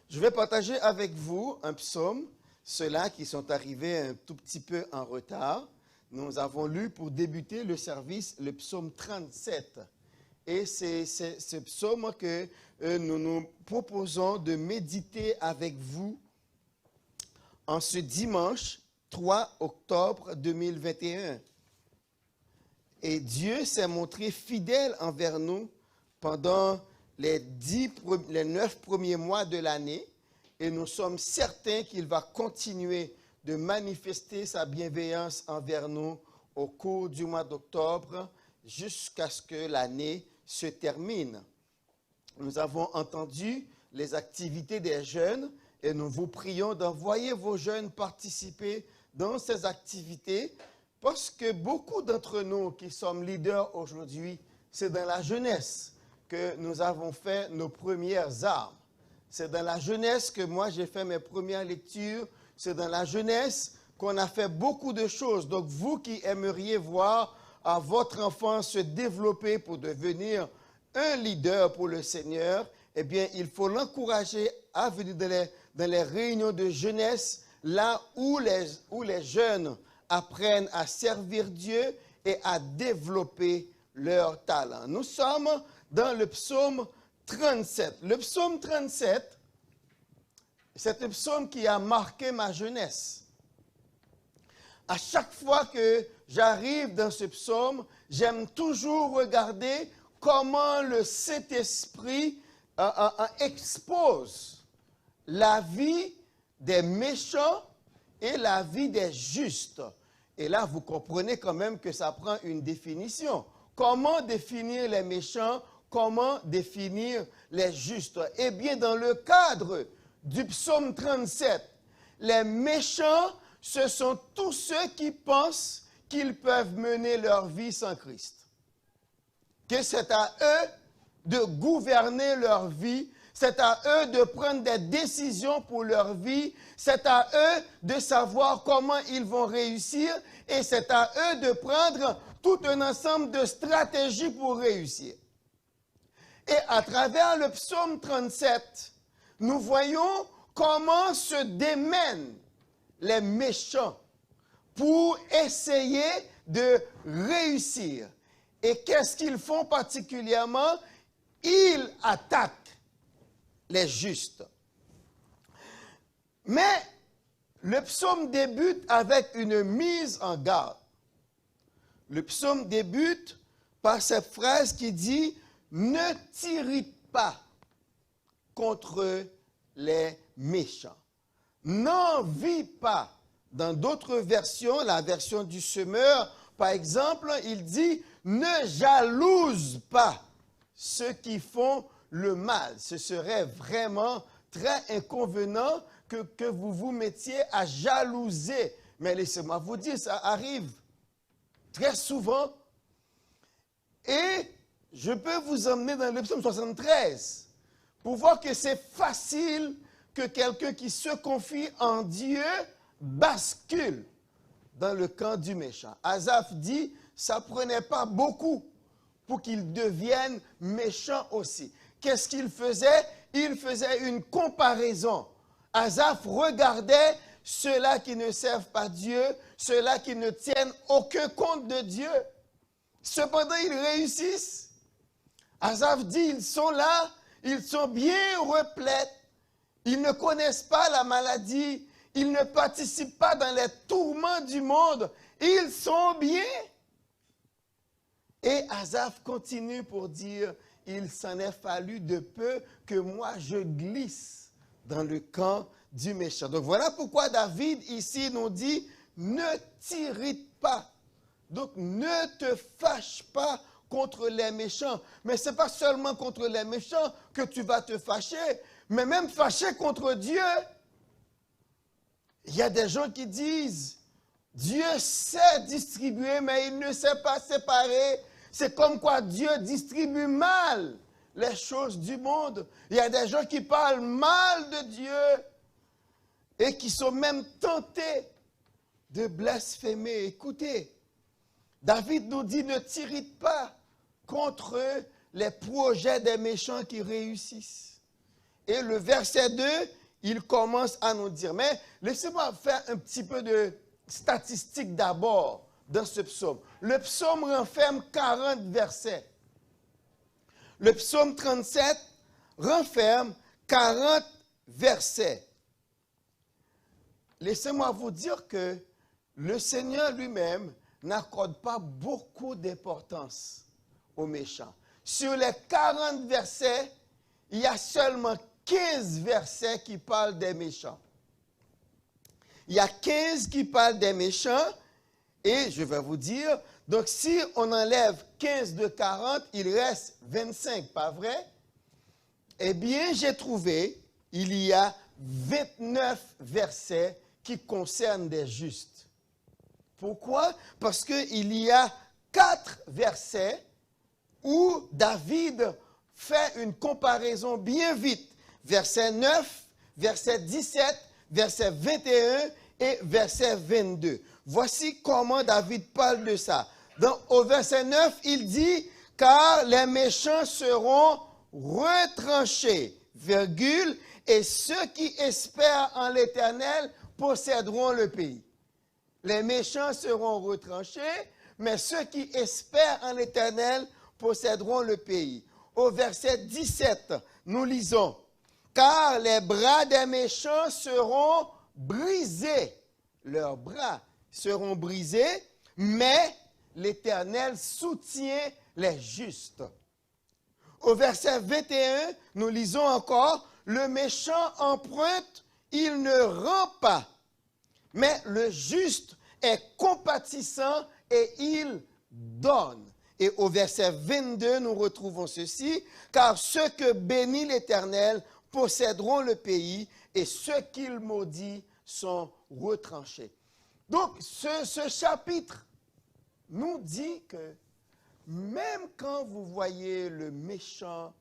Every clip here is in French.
Je vais partager avec vous un psaume, ceux-là qui sont arrivés un tout petit peu en retard. Nous avons lu pour débuter le service le psaume 37. Et c'est ce psaume que nous nous proposons de méditer avec vous en ce dimanche 3 octobre 2021. Et Dieu s'est montré fidèle envers nous pendant les 9 premiers mois de l'année, et nous sommes certains qu'il va continuer de manifester sa bienveillance envers nous au cours du mois d'octobre jusqu'à ce que l'année se termine. Nous avons entendu les activités des jeunes et nous vous prions d'envoyer vos jeunes participer dans ces activités parce que beaucoup d'entre nous qui sommes leaders aujourd'hui, c'est dans la jeunesse que nous avons fait nos premières armes. C'est dans la jeunesse que moi j'ai fait mes premières lectures. C'est dans la jeunesse qu'on a fait beaucoup de choses. Donc vous qui aimeriez voir à votre enfant se développer pour devenir un leader pour le Seigneur, eh bien il faut l'encourager à venir dans les réunions de jeunesse, là où les jeunes apprennent à servir Dieu et à développer leur talent. Nous sommes dans le psaume 37. Le psaume 37, c'est un psaume qui a marqué ma jeunesse. À chaque fois que j'arrive dans ce psaume, j'aime toujours regarder comment le Saint-Esprit expose la vie des méchants et la vie des justes. Et là, vous comprenez quand même que ça prend une définition. Comment définir les méchants? Comment définir les justes? Eh bien, dans le cadre du psaume 37, les méchants, ce sont tous ceux qui pensent qu'ils peuvent mener leur vie sans Christ. Que c'est à eux de gouverner leur vie, c'est à eux de prendre des décisions pour leur vie, c'est à eux de savoir comment ils vont réussir et c'est à eux de prendre tout un ensemble de stratégies pour réussir. Et à travers le psaume 37, nous voyons comment se démènent les méchants pour essayer de réussir. Et qu'est-ce qu'ils font particulièrement? Ils attaquent les justes. Mais le psaume débute avec une mise en garde. Le psaume débute par cette phrase qui dit « Ne t'irrite pas contre les méchants. N'envie pas. » Dans d'autres versions, la version du Semeur, par exemple, il dit « Ne jalouse pas ceux qui font le mal. » Ce serait vraiment très inconvenant que vous vous mettiez à jalouser. Mais laissez-moi vous dire, ça arrive très souvent. Et je peux vous emmener dans le psaume 73 pour voir que c'est facile que quelqu'un qui se confie en Dieu bascule dans le camp du méchant. Asaph dit, ça ne prenait pas beaucoup pour qu'il devienne méchant aussi. Qu'est-ce qu'il faisait? Il faisait une comparaison. Asaph regardait ceux-là qui ne servent pas Dieu, ceux-là qui ne tiennent aucun compte de Dieu. Cependant, ils réussissent. Asaph dit, ils sont là, ils sont bien replets, ils ne connaissent pas la maladie, ils ne participent pas dans les tourments du monde, ils sont bien. Et Asaph continue pour dire, il s'en est fallu de peu que moi je glisse dans le camp du méchant. Donc voilà pourquoi David ici nous dit, ne t'irrite pas. Donc ne te fâche pas contre les méchants. Mais ce n'est pas seulement contre les méchants que tu vas te fâcher, mais même fâcher contre Dieu. Il y a des gens qui disent, Dieu sait distribuer, mais il ne sait pas séparer. C'est comme quoi Dieu distribue mal les choses du monde. Il y a des gens qui parlent mal de Dieu et qui sont même tentés de blasphémer. Écoutez, David nous dit, ne t'irrite pas contre les projets des méchants qui réussissent. Et le verset 2, il commence à nous dire, mais laissez-moi faire un petit peu de statistiques d'abord dans ce psaume. Le psaume renferme 40 versets. Le psaume 37 renferme 40 versets. Laissez-moi vous dire que le Seigneur lui-même n'accorde pas beaucoup d'importance aux méchants. Sur les 40 versets, il y a seulement 15 versets qui parlent des méchants. Il y a 15 qui parlent des méchants et je vais vous dire, donc si on enlève 15 de 40, il reste 25, pas vrai? Eh bien, j'ai trouvé, il y a 29 versets qui concernent des justes. Pourquoi? Parce qu'il y a 4 versets où David fait une comparaison bien vite. Verset 9, verset 17, verset 21 et verset 22. Voici comment David parle de ça. Donc, au verset 9, il dit, « Car les méchants seront retranchés, virgule, et ceux qui espèrent en l'Éternel posséderont le pays. » Les méchants seront retranchés, mais ceux qui espèrent en l'Éternel posséderont le pays. Au verset 17, nous lisons, « Car les bras des méchants seront brisés. » Leurs bras seront brisés, mais l'Éternel soutient les justes. Au verset 21, nous lisons encore, « Le méchant emprunte, il ne rend pas. Mais le juste est compatissant et il donne. » Et au verset 22, nous retrouvons ceci, « Car ceux que bénit l'Éternel posséderont le pays, et ceux qu'il maudit sont retranchés. » Donc, ce chapitre nous dit que même quand vous voyez le méchant,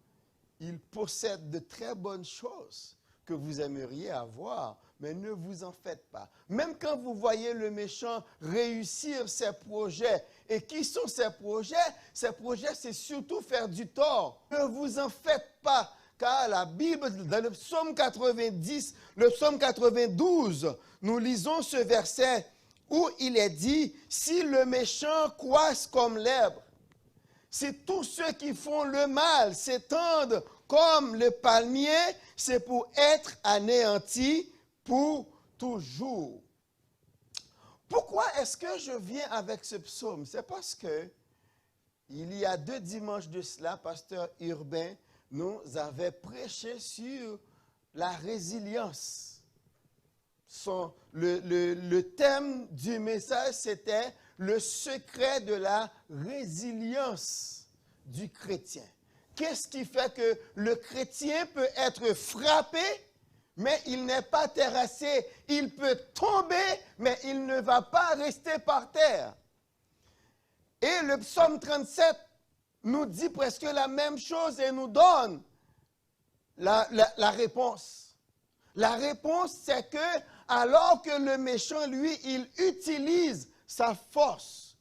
il possède de très bonnes choses que vous aimeriez avoir, mais ne vous en faites pas. Même quand vous voyez le méchant réussir ses projets, et qui sont ses projets? Ses projets, c'est surtout faire du tort. Ne vous en faites pas, car la Bible, dans le psaume 90, le psaume 92, nous lisons ce verset où il est dit, « Si le méchant croisse comme l'herbe, si tous ceux qui font le mal s'étendent comme le palmier, c'est pour être anéantis pour toujours. » Pourquoi est-ce que je viens avec ce psaume? C'est parce que il y a 2 dimanches de cela, pasteur Urbain nous avait prêché sur la résilience. Le thème du message, c'était le secret de la résilience du chrétien. Qu'est-ce qui fait que le chrétien peut être frappé, mais il n'est pas terrassé? Il peut tomber, mais il ne va pas rester par terre. Et le psaume 37 nous dit presque la même chose et nous donne la réponse. La réponse, c'est que alors que le méchant, lui, il utilise sa force,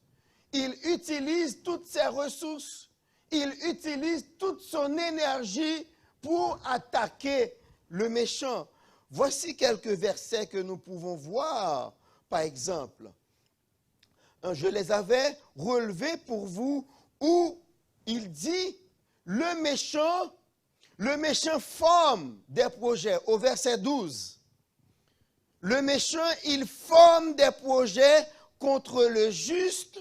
il utilise toutes ses ressources, il utilise toute son énergie pour attaquer le méchant. Voici quelques versets que nous pouvons voir, par exemple. Je les avais relevés pour vous, où il dit, le méchant forme des projets, au verset 12. Le méchant, il forme des projets contre le juste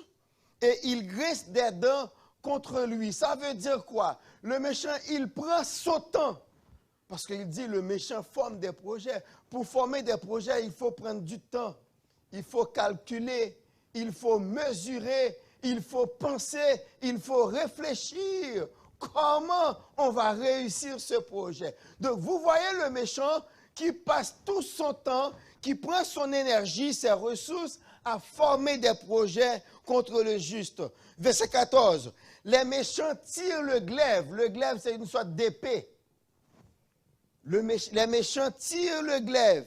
et il grince des dents contre lui. Ça veut dire quoi? Le méchant, il prend son temps. Parce qu'il dit, le méchant forme des projets. Pour former des projets, il faut prendre du temps. Il faut calculer, il faut mesurer, il faut penser, il faut réfléchir. Comment on va réussir ce projet? Donc, vous voyez le méchant qui passe tout son temps, qui prend son énergie, ses ressources, à former des projets contre le juste. Verset 14. Les méchants tirent le glaive. Le glaive, c'est une sorte d'épée. Les méchants tirent le glaive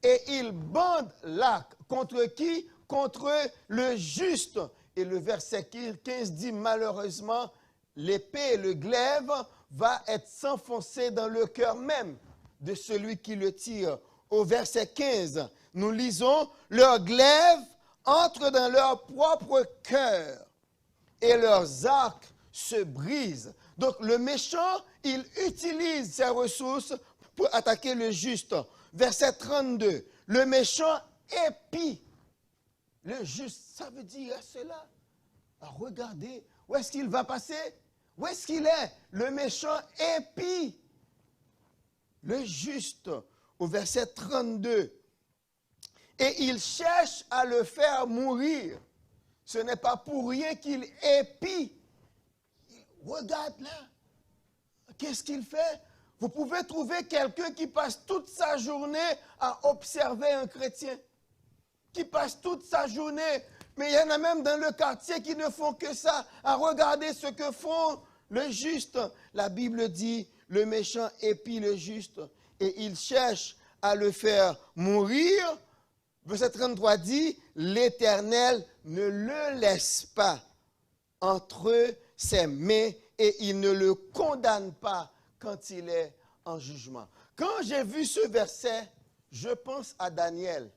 et ils bandent l'arc. Contre qui? Contre le juste. Et le verset 15 dit, malheureusement, l'épée, le glaive, va être s'enfoncer dans le cœur même de celui qui le tire. Au verset 15, nous lisons, leurs glaives entrent dans leur propre cœur et leurs arcs se brisent. Donc le méchant, il utilise ses ressources pour attaquer le juste. Verset 32, le méchant épie le juste. Ça veut dire cela. Regardez, où est-ce qu'il va passer? Où est-ce qu'il est? Le méchant épie le juste. Au verset 32. Et il cherche à le faire mourir. Ce n'est pas pour rien qu'il épie. Regarde là. Qu'est-ce qu'il fait? Vous pouvez trouver quelqu'un qui passe toute sa journée à observer un chrétien. Qui passe toute sa journée. Mais il y en a même dans le quartier qui ne font que ça, à regarder ce que font le juste. La Bible dit, le méchant épie le juste et il cherche à le faire mourir. Verset 33 dit, l'Éternel ne le laisse pas entre ses mains et il ne le condamne pas quand il est en jugement. Quand j'ai vu ce verset, je pense à Daniel.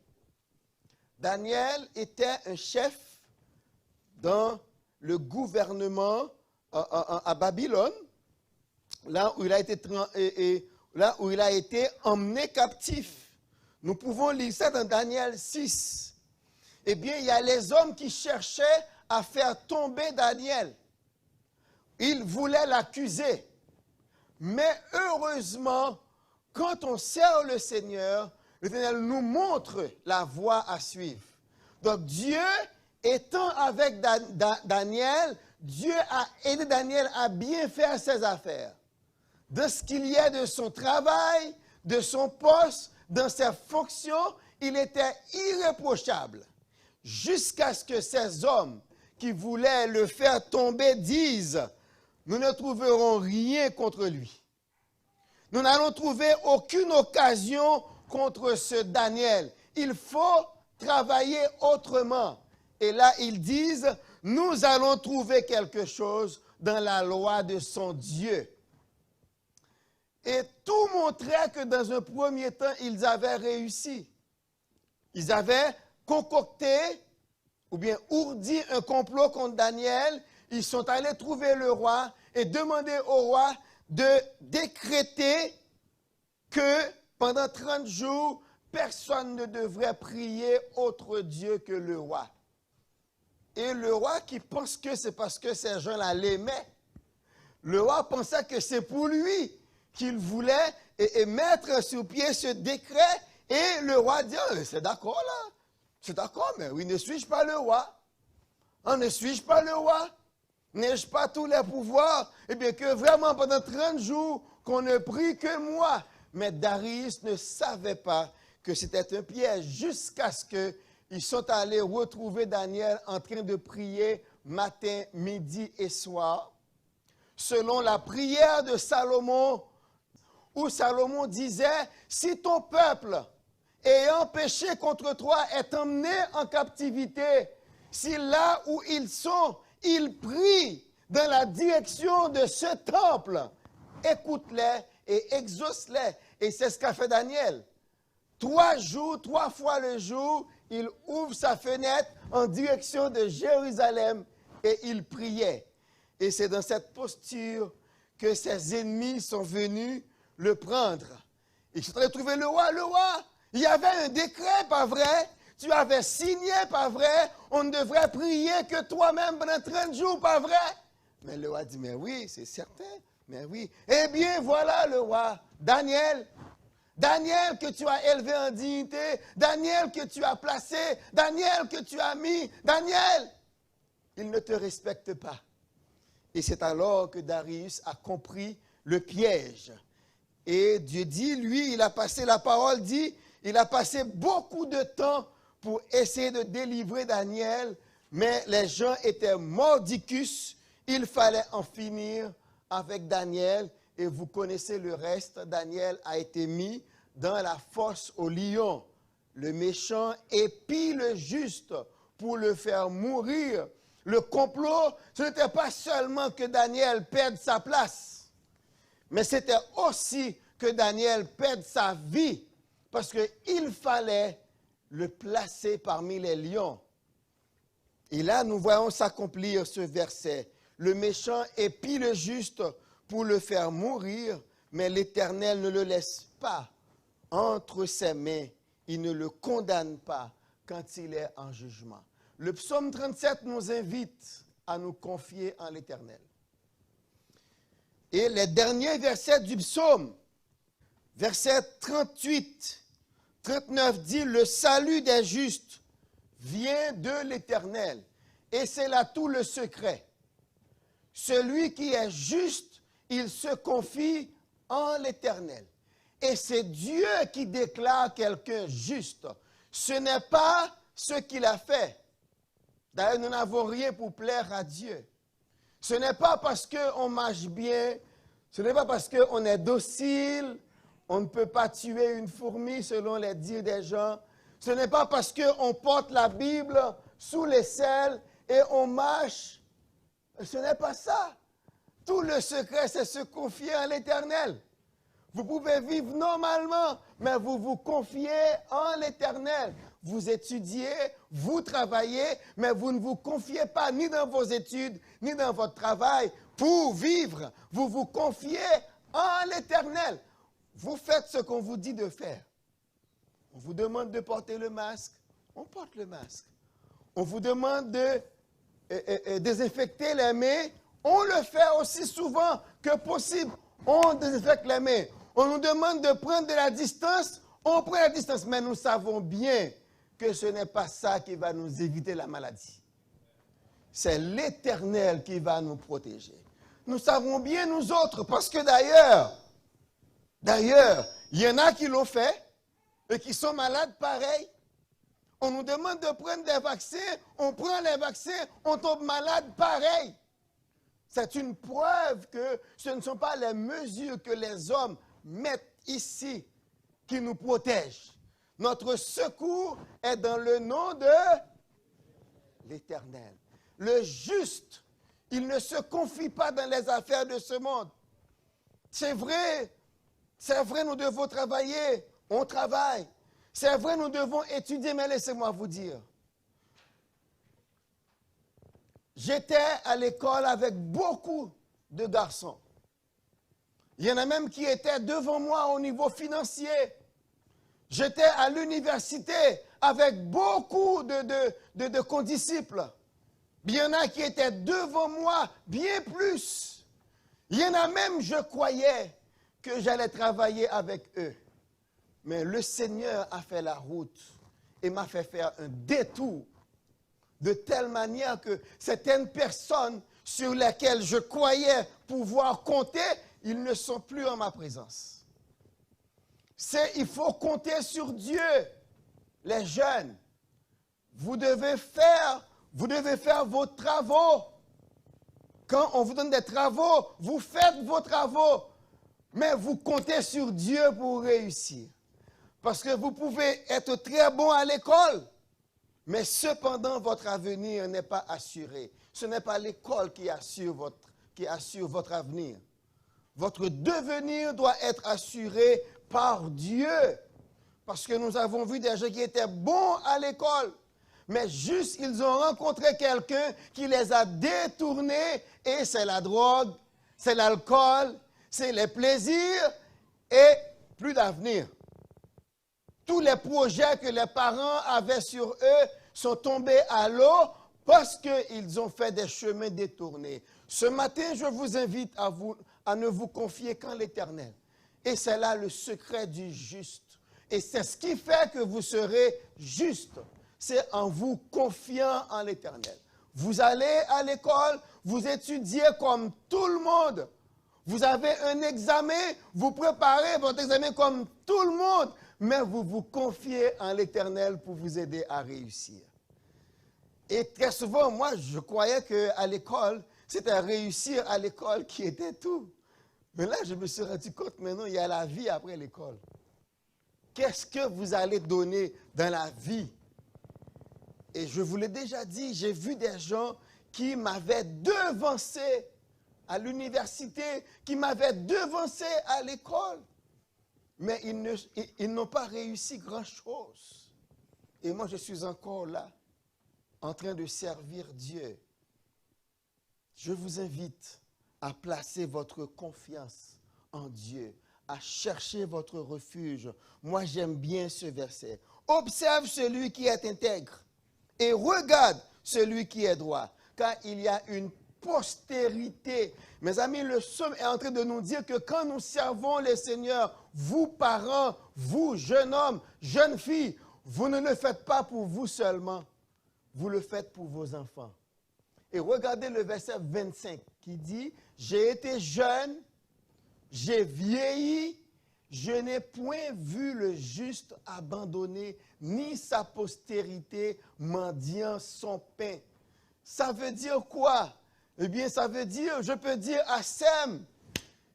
Daniel était un chef dans le gouvernement à Babylone, là où il a été emmené captif. Nous pouvons lire ça dans Daniel 6. Eh bien, il y a les hommes qui cherchaient à faire tomber Daniel. Ils voulaient l'accuser. Mais heureusement, quand on sert le Seigneur, l'Éternel nous montre la voie à suivre. Donc Dieu étant avec Daniel, Dieu a aidé Daniel à bien faire ses affaires. De ce qu'il y a de son travail, de son poste, dans ses fonctions, il était irréprochable. Jusqu'à ce que ces hommes qui voulaient le faire tomber disent, nous ne trouverons rien contre lui. Nous n'allons trouver aucune occasion contre ce Daniel. Il faut travailler autrement. Et là, ils disent, nous allons trouver quelque chose dans la loi de son Dieu. Et tout montrait que dans un premier temps, ils avaient réussi. Ils avaient concocté ou bien ourdi un complot contre Daniel. Ils sont allés trouver le roi et demander au roi de décréter que pendant 30 jours, personne ne devrait prier autre Dieu que le roi. Et le roi qui pense que c'est parce que ces gens-là l'aimaient, le roi pensait que c'est pour lui qu'il voulait et mettre sur pied ce décret. Et le roi dit, oh, c'est d'accord là, c'est d'accord, mais oui, ne suis-je pas le roi? Ne suis-je pas le roi? N'ai-je pas tous les pouvoirs? Eh bien que vraiment pendant 30 jours, qu'on ne prie que moi. Mais Darius ne savait pas que c'était un piège jusqu'à ce qu'ils sont allés retrouver Daniel en train de prier matin, midi et soir. Selon la prière de Salomon, où Salomon disait, si ton peuple ayant péché contre toi est emmené en captivité, si là où ils sont, ils prient dans la direction de ce temple, écoute-les et exauce-les. Et c'est ce qu'a fait Daniel. 3 jours, 3 fois le jour, il ouvre sa fenêtre en direction de Jérusalem et il priait. Et c'est dans cette posture que ses ennemis sont venus le prendre. Ils sont allés trouver le roi. Le roi, il y avait un décret, pas vrai? Tu avais signé, pas vrai? On ne devrait prier que toi-même pendant 30 jours, pas vrai? Mais le roi dit, mais oui, c'est certain, mais oui. Eh bien, voilà le roi, Daniel. Daniel que tu as élevé en dignité, Daniel que tu as placé, Daniel que tu as mis, Daniel, il ne te respecte pas. Et c'est alors que Darius a compris le piège. Et Dieu dit, lui, il a passé, la parole dit, il a passé beaucoup de temps pour essayer de délivrer Daniel, mais les gens étaient mordicus, il fallait en finir avec Daniel, et vous connaissez le reste, Daniel a été mis dans la fosse au lion. Le méchant épie le juste pour le faire mourir. Le complot, ce n'était pas seulement que Daniel perde sa place, mais c'était aussi que Daniel perde sa vie parce qu'il fallait le placer parmi les lions. Et là, nous voyons s'accomplir ce verset. Le méchant épie le juste pour le faire mourir, mais l'Éternel ne le laisse pas entre ses mains. Il ne le condamne pas quand il est en jugement. Le psaume 37 nous invite à nous confier en l'Éternel. Et les derniers versets du psaume, verset 38, 39 dit, le salut des justes vient de l'Éternel. Et c'est là tout le secret. Celui qui est juste, il se confie en l'Éternel. Et c'est Dieu qui déclare quelqu'un juste. Ce n'est pas ce qu'il a fait. D'ailleurs, nous n'avons rien pour plaire à Dieu. Ce n'est pas parce qu'on marche bien, ce n'est pas parce qu'on est docile, on ne peut pas tuer une fourmi selon les dires des gens. Ce n'est pas parce qu'on porte la Bible sous l'aisselle et on marche. Ce n'est pas ça. Tout le secret, c'est se confier en l'Éternel. Vous pouvez vivre normalement, mais vous vous confiez en l'Éternel. Vous étudiez, vous travaillez, mais vous ne vous confiez pas ni dans vos études, ni dans votre travail pour vivre. Vous vous confiez en l'Éternel. Vous faites ce qu'on vous dit de faire. On vous demande de porter le masque, on porte le masque. On vous demande de désinfecter les mains, on le fait aussi souvent que possible. On désinfecte les mains. On nous demande de prendre de la distance, on prend la distance. Mais nous savons bien que ce n'est pas ça qui va nous éviter la maladie. C'est l'Éternel qui va nous protéger. Nous savons bien nous autres, parce que d'ailleurs, il y en a qui l'ont fait et qui sont malades pareil. On nous demande de prendre des vaccins, on prend les vaccins, on tombe malade pareil. C'est une preuve que ce ne sont pas les mesures que les hommes mettent ici qui nous protègent. Notre secours est dans le nom de l'Éternel. Le juste, il ne se confie pas dans les affaires de ce monde. C'est vrai, nous devons travailler, on travaille. C'est vrai, nous devons étudier, mais laissez-moi vous dire. J'étais à l'école avec beaucoup de garçons. Il y en a même qui étaient devant moi au niveau financier. J'étais à l'université avec beaucoup de condisciples. Il y en a qui étaient devant moi bien plus. Il y en a même, je croyais que j'allais travailler avec eux. Mais le Seigneur a fait la route et m'a fait faire un détour de telle manière que certaines personnes sur lesquelles je croyais pouvoir compter, ils ne sont plus en ma présence. Il faut compter sur Dieu. Les jeunes, vous devez faire vos travaux. Quand on vous donne des travaux, vous faites vos travaux. Mais vous comptez sur Dieu pour réussir. Parce que vous pouvez être très bon à l'école, mais cependant, votre avenir n'est pas assuré. Ce n'est pas l'école qui assure votre avenir. Votre devenir doit être assuré par Dieu. Parce que nous avons vu des gens qui étaient bons à l'école, mais juste ils ont rencontré quelqu'un qui les a détournés, et c'est la drogue, c'est l'alcool, c'est les plaisirs et plus d'avenir. Tous les projets que les parents avaient sur eux sont tombés à l'eau parce qu'ils ont fait des chemins détournés. Ce matin, je vous invite à ne vous confier qu'en l'Éternel. Et c'est là le secret du juste. Et c'est ce qui fait que vous serez juste. C'est en vous confiant en l'Éternel. Vous allez à l'école, vous étudiez comme tout le monde. Vous avez un examen, vous préparez votre examen comme tout le monde. Mais vous vous confiez en l'Éternel pour vous aider à réussir. Et très souvent, moi, je croyais qu'à l'école, c'était réussir à l'école qui était tout. Mais là, je me suis rendu compte, maintenant, il y a la vie après l'école. Qu'est-ce que vous allez donner dans la vie? Et je vous l'ai déjà dit, j'ai vu des gens qui m'avaient devancé à l'université, qui m'avaient devancé à l'école. mais ils n'ont pas réussi grand-chose. Et moi, je suis encore là, en train de servir Dieu. Je vous invite à placer votre confiance en Dieu, à chercher votre refuge. Moi, j'aime bien ce verset. Observe celui qui est intègre et regarde celui qui est droit, car il y a une postérité. Mes amis, le psaume est en train de nous dire que quand nous servons le Seigneur, vous parents, vous jeunes hommes, jeunes filles, vous ne le faites pas pour vous seulement, vous le faites pour vos enfants. Et regardez le verset 25 qui dit, « J'ai été jeune, j'ai vieilli, je n'ai point vu le juste abandonné, ni sa postérité mendiant son pain. » Ça veut dire quoi? Eh bien, ça veut dire, je peux dire à Sem,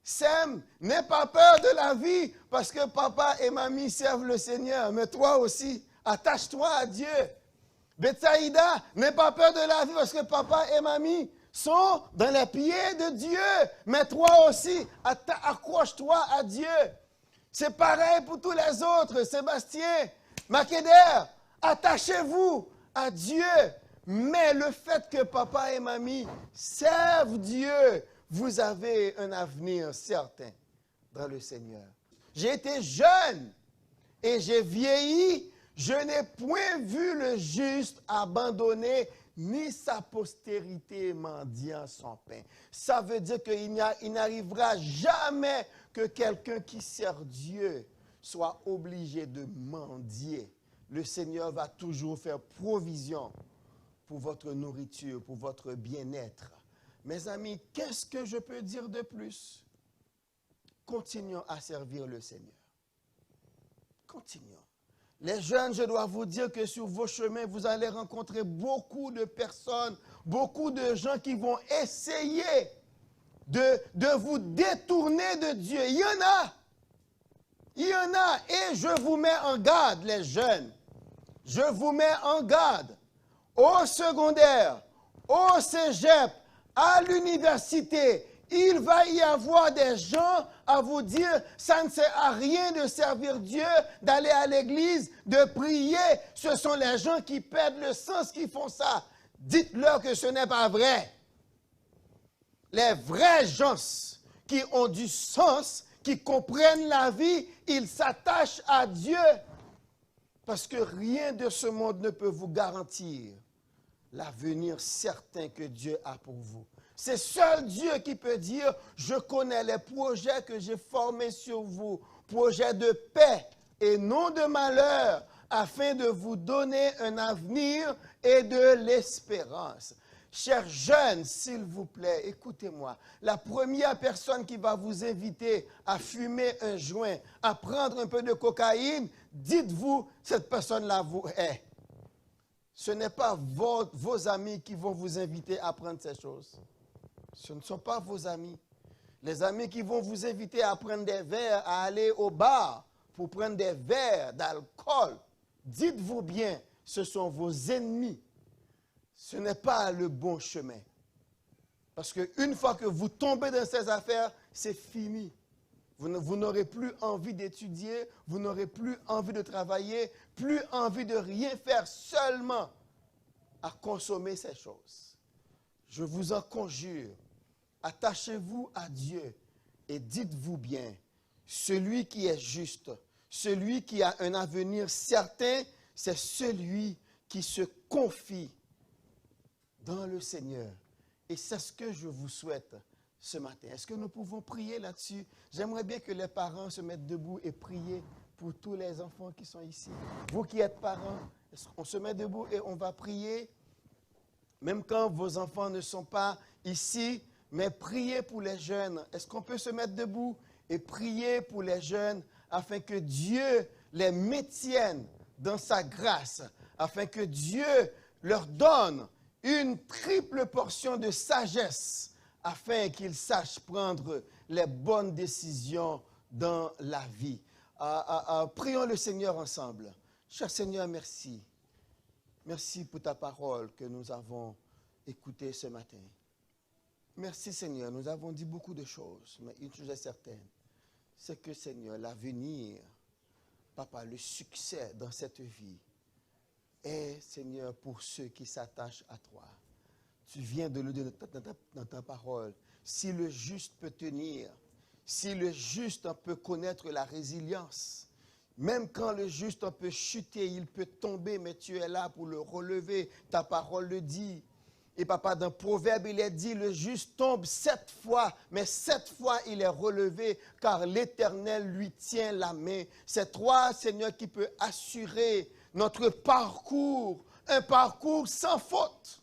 Sem, n'aie pas peur de la vie, parce que papa et mamie servent le Seigneur, mais toi aussi, attache-toi à Dieu. Betsaïda, n'aie pas peur de la vie, parce que papa et mamie sont dans les pieds de Dieu, mais toi aussi, accroche-toi à Dieu. C'est pareil pour tous les autres. Sébastien, Makéder, attachez-vous à Dieu. Mais le fait que papa et mamie servent Dieu, vous avez un avenir certain dans le Seigneur. J'ai été jeune et j'ai vieilli. Je n'ai point vu le juste abandonné, ni sa postérité mendiant son pain. Ça veut dire qu'il n'arrivera jamais que quelqu'un qui sert Dieu soit obligé de mendier. Le Seigneur va toujours faire provision pour votre nourriture, pour votre bien-être. Mes amis, qu'est-ce que je peux dire de plus? Continuons à servir le Seigneur. Continuons. Les jeunes, je dois vous dire que sur vos chemins, vous allez rencontrer beaucoup de personnes, beaucoup de gens qui vont essayer de vous détourner de Dieu. Il y en a. Il y en a. Et je vous mets en garde, les jeunes. Je vous mets en garde. Au secondaire, au cégep, à l'université, il va y avoir des gens à vous dire, ça ne sert à rien de servir Dieu, d'aller à l'église, de prier. Ce sont les gens qui perdent le sens qui font ça. Dites-leur que ce n'est pas vrai. Les vrais gens qui ont du sens, qui comprennent la vie, ils s'attachent à Dieu. Parce que rien de ce monde ne peut vous garantir l'avenir certain que Dieu a pour vous. C'est seul Dieu qui peut dire, je connais les projets que j'ai formés sur vous, projets de paix et non de malheur, afin de vous donner un avenir et de l'espérance. Chers jeunes, s'il vous plaît, écoutez-moi. La première personne qui va vous inviter à fumer un joint, à prendre un peu de cocaïne, dites-vous, cette personne-là vous est. Ce n'est pas vos amis qui vont vous inviter à prendre ces choses. Ce ne sont pas vos amis. Les amis qui vont vous inviter à prendre des verres, à aller au bar pour prendre des verres d'alcool, dites-vous bien, ce sont vos ennemis. Ce n'est pas le bon chemin. Parce qu'une fois que vous tombez dans ces affaires, c'est fini. Vous n'aurez plus envie d'étudier, vous n'aurez plus envie de travailler, plus envie de rien faire, seulement à consommer ces choses. Je vous en conjure, attachez-vous à Dieu et dites-vous bien, celui qui est juste, celui qui a un avenir certain, c'est celui qui se confie dans le Seigneur. Et c'est ce que je vous souhaite ce matin. Est-ce que nous pouvons prier là-dessus? J'aimerais bien que les parents se mettent debout et prier pour tous les enfants qui sont ici. Vous qui êtes parents, on se met debout et on va prier. Même quand vos enfants ne sont pas ici, mais priez pour les jeunes. Est-ce qu'on peut se mettre debout et prier pour les jeunes afin que Dieu les maintienne dans sa grâce, afin que Dieu leur donne une triple portion de sagesse afin qu'ils sachent prendre les bonnes décisions dans la vie. Prions le Seigneur ensemble. Cher Seigneur, merci. Merci pour ta parole que nous avons écoutée ce matin. Merci Seigneur, nous avons dit beaucoup de choses, mais une chose est certaine, c'est que, Seigneur, l'avenir, Papa, le succès dans cette vie est, Seigneur, pour ceux qui s'attachent à toi. Tu viens de le dire dans ta parole. Si le juste peut tenir, si le juste peut connaître la résilience, même quand le juste peut chuter, il peut tomber, mais tu es là pour le relever. Ta parole le dit. Et papa, dans Proverbe, il est dit, le juste tombe 7 fois, mais 7 fois il est relevé, car l'Éternel lui tient la main. C'est toi, Seigneur, qui peux assurer notre parcours, un parcours sans faute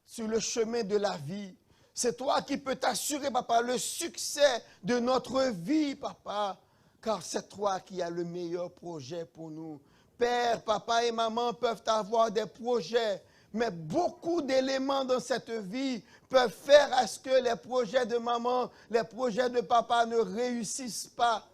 sur le chemin de la vie. C'est toi qui peux t'assurer, papa, le succès de notre vie, papa, car c'est toi qui as le meilleur projet pour nous. Père, papa et maman peuvent avoir des projets, mais beaucoup d'éléments dans cette vie peuvent faire à ce que les projets de maman, les projets de papa ne réussissent pas.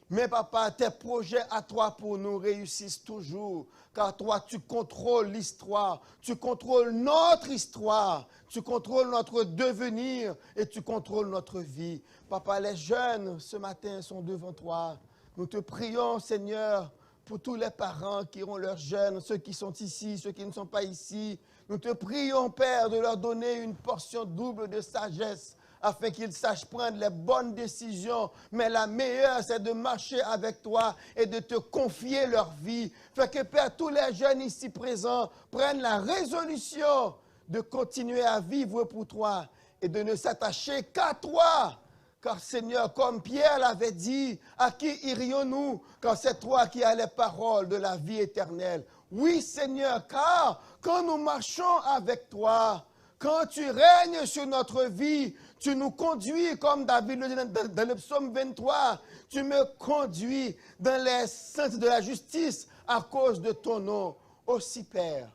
Mais papa, tes projets à toi pour nous réussissent toujours. Car toi, tu contrôles l'histoire. Tu contrôles notre histoire. Tu contrôles notre devenir et tu contrôles notre vie. Papa, les jeunes, ce matin, sont devant toi. Nous te prions, Seigneur, pour tous les parents qui ont leurs jeunes, ceux qui sont ici, ceux qui ne sont pas ici. Nous te prions, Père, de leur donner une portion double de sagesse afin qu'ils sachent prendre les bonnes décisions. Mais la meilleure, c'est de marcher avec toi et de te confier leur vie. Fait que, Père, tous les jeunes ici présents prennent la résolution de continuer à vivre pour toi et de ne s'attacher qu'à toi. Car Seigneur, comme Pierre l'avait dit, à qui irions-nous quand c'est toi qui as les paroles de la vie éternelle? Oui, Seigneur, car quand nous marchons avec toi, quand tu règnes sur notre vie, tu nous conduis, comme David le dit dans le psaume 23, tu me conduis dans les sentiers de la justice à cause de ton nom. Aussi, Père,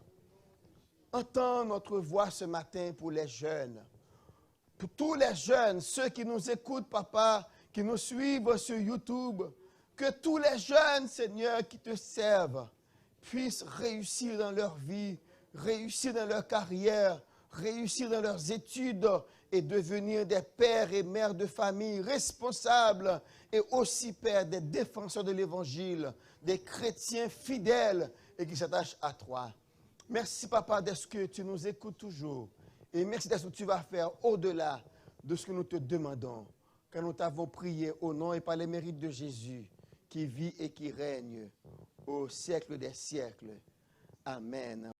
entends notre voix ce matin pour les jeunes. Pour tous les jeunes, ceux qui nous écoutent, papa, qui nous suivent sur YouTube, que tous les jeunes, Seigneur, qui te servent, puissent réussir dans leur vie, réussir dans leur carrière, réussir dans leurs études et devenir des pères et mères de famille responsables et aussi, Père, des défenseurs de l'Évangile, des chrétiens fidèles et qui s'attachent à toi. Merci, papa, de ce que tu nous écoutes toujours. Et merci de ce que tu vas faire au-delà de ce que nous te demandons. Car nous t'avons prié au nom et par les mérites de Jésus, qui vit et qui règne au siècle des siècles. Amen.